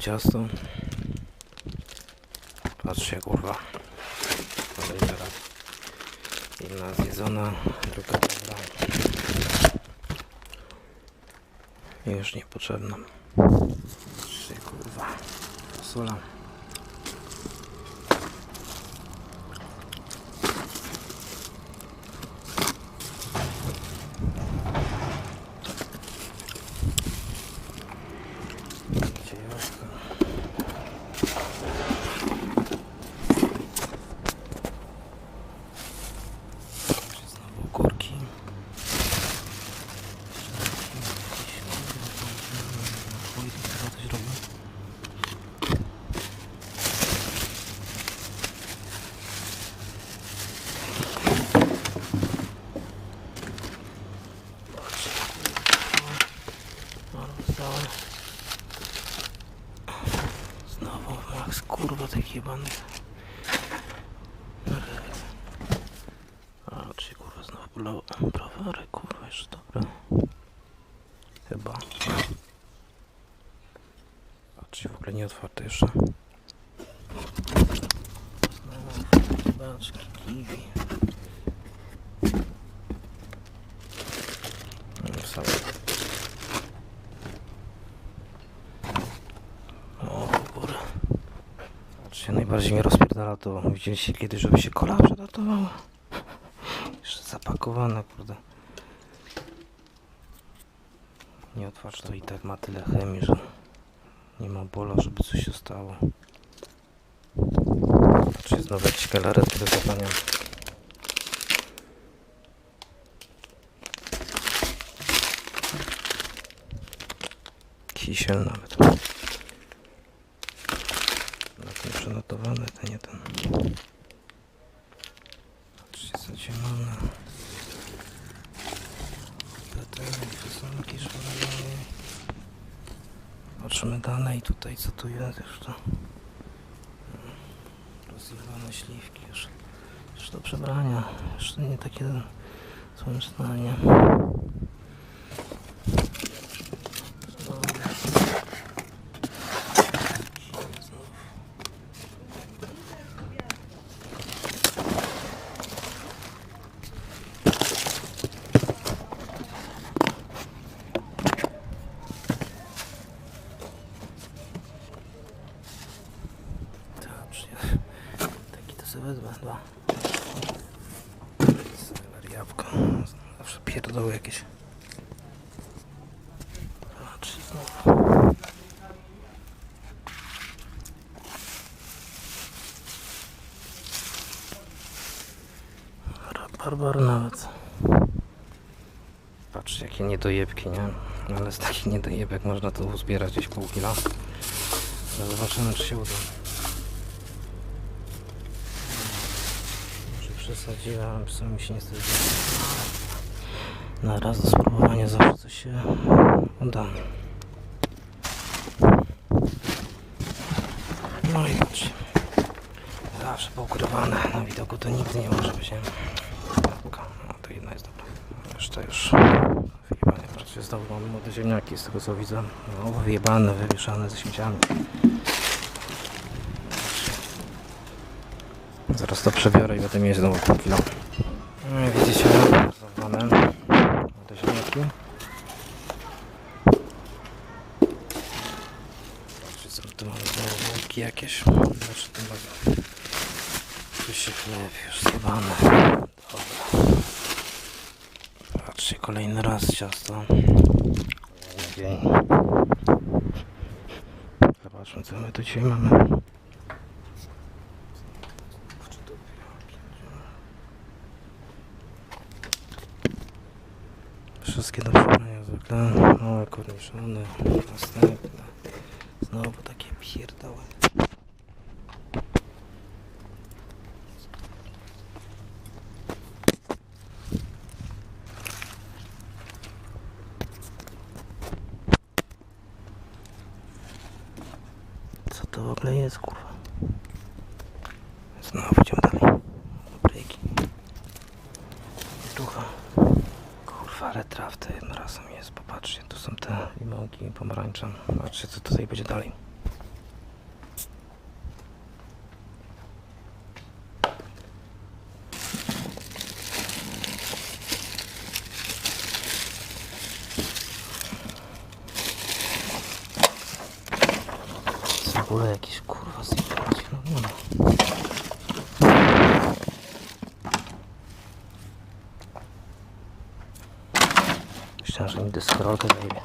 ciasto. Patrzcie, kurwa. Kolejny raz. Jedna zjedzona, druga dobra. I już niepotrzebna. Patrzcie, kurwa. Fasola. Znowu Max, kurwa, taki jebany. A, czy kurwa znowu browary, kurwa, jeszcze dobra. Chyba. A, czy w ogóle nie otwarte jeszcze? Znowu baczki, kiwi. Najbardziej mnie rozpierdala to, widzieliście kiedyś, żeby się kola przedatowała? Jeszcze zapakowane, kurde. Nie otwarz, to i tak ma tyle chemii, że nie ma bola, żeby coś się stało. Czy znowu jakieś galaretki do zapania? Kisiel nawet. Przenotowany, to nie ten. Patrzcie, co dzisiaj mamy. Przesłanki szwalone. Patrzymy dalej tutaj, co tu jest jeszcze. Rozjebane śliwki już. Już do przebrania. Jeszcze nie takie słoneczne. Wezmę dwa. Jabłko. Zawsze pierdoły jakieś. Patrz, znowu. Rabarbar nawet. Patrz, jakie niedojebki, nie? Ale z takich niedojebek można to uzbierać gdzieś pół kila. Zobaczymy, czy się uda. Przesadziłem, co mi się nie zdarzyło. Na raz do spróbowania zawsze coś się uda. No i patrzcie. Zawsze poukrywane. Na widoku to nigdy nie może być, nie? No to jedna jest dobra. Jeszcze już wyjebane. Patrzcie, znowu mamy młode ziemniaki z tego co widzę. No, wyjebane, wymieszane ze śmieciami. Zaraz to przebiorę i będę mieć znowu pół kilo. No i widzicie, zawane te ziemniaki. Patrzcie, co tu mamy, znowu bułki jakieś. Znaczy, tu mamy. Tu się chleb już zjebany. Dobra. Patrzcie, kolejny raz ciasto. Kolejny dzień. Zobaczmy, co my tu dzisiaj mamy. Wszystkie do przebrania zwykle, małe korniszony, następne, znowu takie pierdoły. Co to w ogóle jest, kurwa? Znowu idziemy dalej. Bryki. Ducha. Kurwa, ale trawte jednym razem jest. Popatrzcie, tu są te limonki pomarańcze. Zobaczcie, co tutaj będzie dalej. Myślałem, że mi deskorolkę zajmie.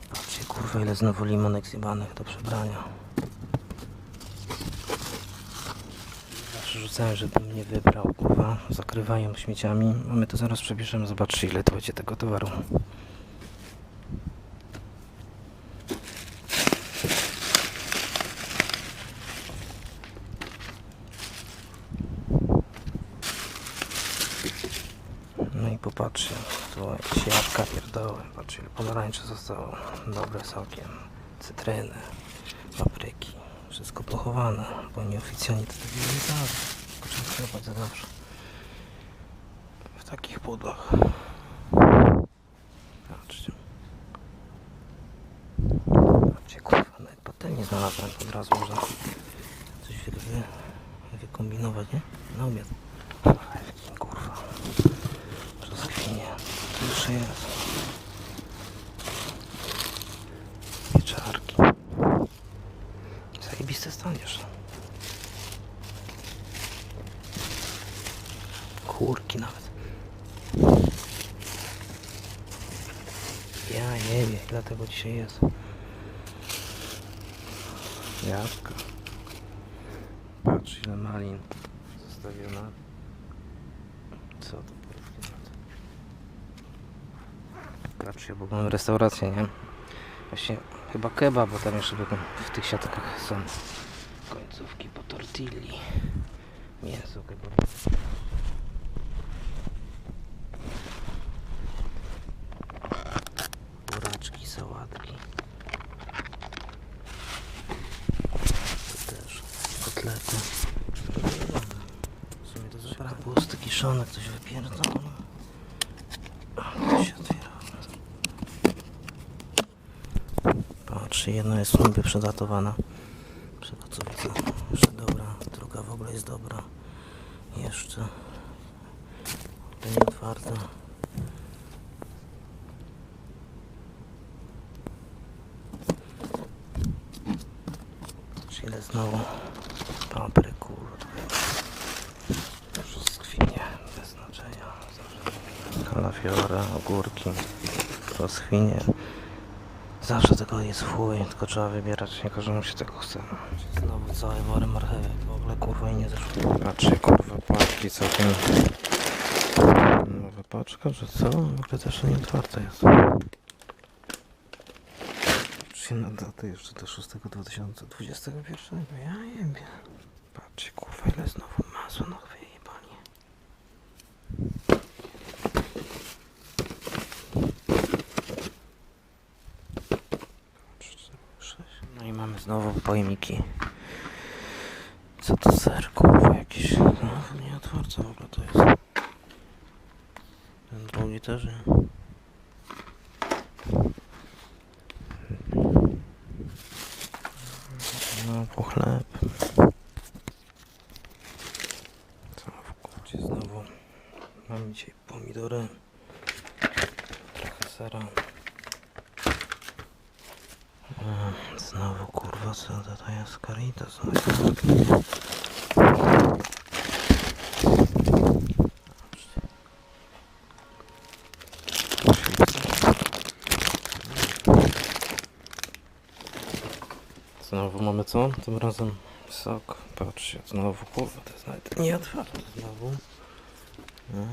Patrzcie, kurwa, ile znowu limonek zjebanych do przebrania. Zawsze rzucałem, żeby mnie wybrał, kurwa. Zakrywają śmieciami. A my to zaraz przebierzemy. Zobaczcie, ile to będzie tego towaru. No i popatrzcie, tu jakieś jabłka pierdoły, patrzcie ile pomarańczy zostało, dobre sokiem, cytryny, papryki, wszystko pochowane, bo nieoficjalnie to tak nie dali, tylko trzeba sklepać za zawsze. W takich pudłach. Patrzcie. Patrzcie, kurwa, nawet patelnię znalazłem, od razu można coś wykombinować, nie? Na obiad. Kurwa. Brzoskwinie. To jeszcze jest. Pieczarki. Zajebisty stan jeszcze. Kurki nawet. Ja nie wiem, ile tego dzisiaj jest. Jabłka. Patrz, ile malin zostawiona. Co to porównywać? Patrzcie, bo mam restaurację, nie? Właśnie chyba kebab, bo tam jeszcze w tych siatkach są końcówki po tortilli. Mięso kebabowe. Buraczki, sałatki. To też kotlety. W sumie to zabrałem. Kapusty kiszone, ktoś wypierdolony. To się otwiera. Patrzcie, jedna jest niby przedatowana. Przekocowica. Jeszcze dobra. Druga w ogóle jest dobra. Jeszcze. To nie otwarta. Patrzcie, ile znowu papryku. Brzoskwinie, bez znaczenia. Kalafiora, ogórki, brzoskwinie. Zawsze tego jest w chuj, tylko trzeba wybierać, nie każdemu się tego chce. Znowu całe wory marchewek, w ogóle kurwa i nie zeszło. Patrzcie, kurwa, paczki całkiem. Nowa paczka, że co? W ogóle też nie otwarta jest. Patrzcie na datę jeszcze do 6.2021. Ja wiem. Patrzcie, kurwa, ile znowu masła na wyjebanie. No i mamy znowu pojemniki. Co to ser, kurwa, jakiś. No, nie otwarta w ogóle to jest. Ten drugi też nie. No, po chleb. Co w kurcie znowu. Mam dzisiaj pomidory. Trochę sera. Znowu kurwa, co to jest? Caritas. Znowu mamy co? Tym razem sok. Patrzcie, znowu kurwa, to jest nawet nie otwarte znowu. No.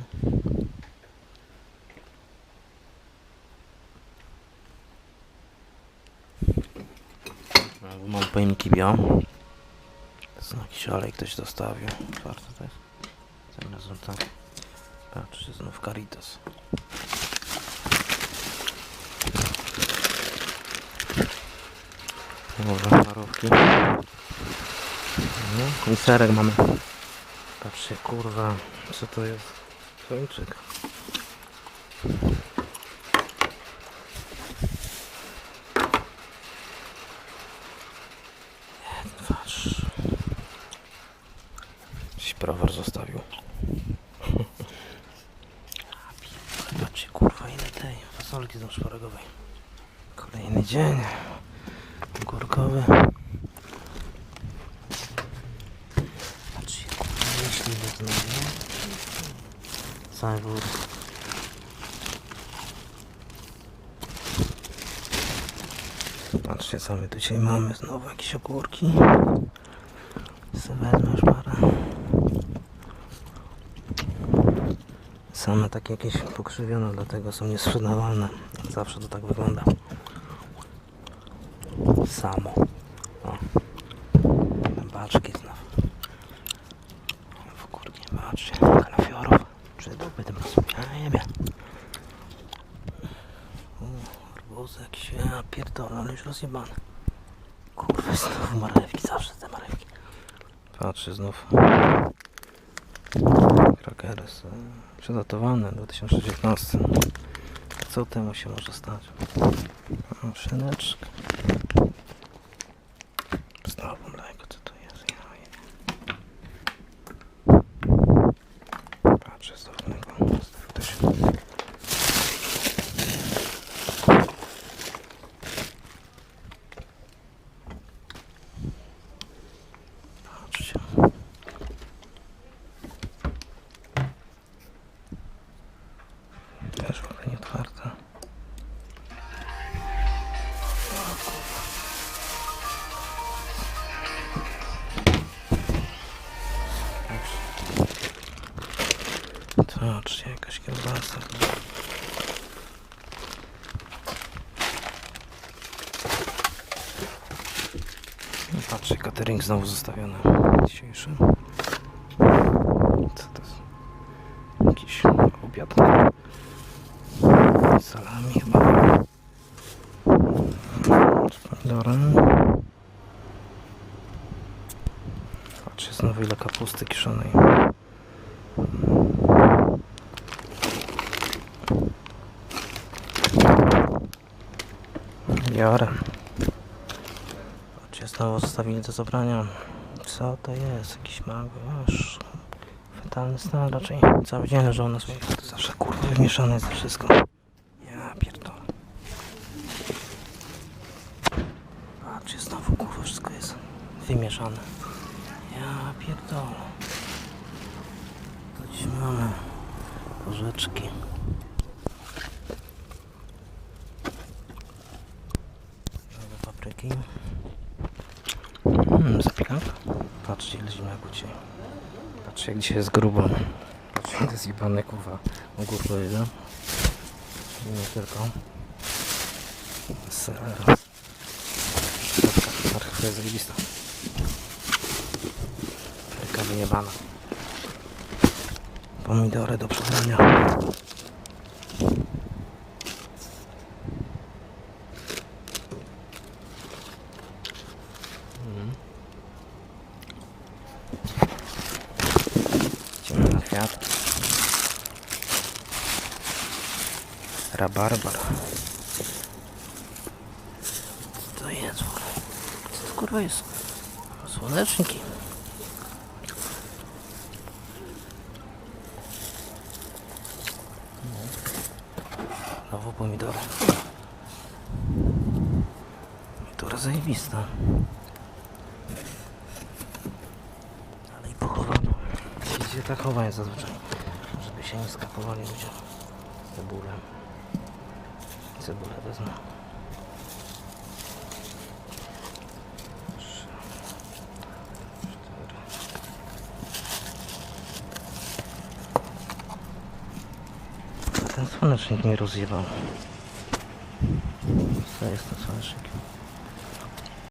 Znowu mam pojemniki bio. To jest jakiś olej ktoś zostawił. Otwarte to jest. Tym razem tak. Patrzcie, znów Caritas. Może parówki. No, i serek mamy. Patrzcie, kurwa, co to jest? Kończyk. Patrz. Jakiś browar zostawił. Patrzcie, kurwa, ile tej fasolki są szparogowej. Kolejny dzień. Górkowy. Patrzcie, kurwa, myśli do znowu. Cały wór. Patrzcie, co my tu dzisiaj mamy. Znowu jakieś ogórki. Se wezmę parę. Same takie jakieś pokrzywione, dlatego są niesprzedawalne. Zawsze to tak wygląda. Samo. O. Baczki znów. W ogórki, patrzcie. Kalafiorów. Czy dupy tym razem? Ja nie wiem. Arbuzy jakieś. Ja pierdolę, ale już rozjebane. Kurwa, znowu marchewki. Zawsze te marchewki. Patrzę znów. Krakery przedatowane 2019. Co temu się może stać? Szyneczka. Znowu mleko, co to jest? Patrzę, znowu mleko. Patrzcie. Też w ogóle nie otwarte. Patrzcie, jakaś kiełbasa. Patrzcie, catering znowu zostawiony dzisiejszy. Co to jest? Jakiś obiad. Salami chyba. Z pomidorem. Patrzcie, znowu ile kapusty kiszonej. Biorę. Patrzcie, znowu zostawili do zabrania. Co to jest? Jakiś mały, aż fatalny stan raczej. Cały dzień leżał na swoich. To zawsze kurwa wymieszane jest wszystko. Ja pierdolę. Patrzcie, znowu kurwa wszystko jest wymieszane. Ja pierdolę. To dziś mamy porzeczki. Papryki. Zapiekanka. Patrzcie, ile ziemniaków dzisiaj. Patrzcie, jak dzisiaj jest grubo. Patrzcie, to jest jebane kurwa. Ogórko jeden. Nie tylko. Seler. Marchewka jest zajebista. Papryka wyjebana. Pomidory do przebrania. Idziemy na kwiatki. Rabarbar. Co to jest? Co to kurwa jest? Słoneczniki. Znowu pomidory. Pomidora zajebista. Ale i pochowano. Gdzie tak chowają zazwyczaj, żeby się nie skapowali ludzie. Cebulę. Cebulę wezmę. 3, 4. Ten słonecznik mnie rozjebał. Co jest to słonecznik?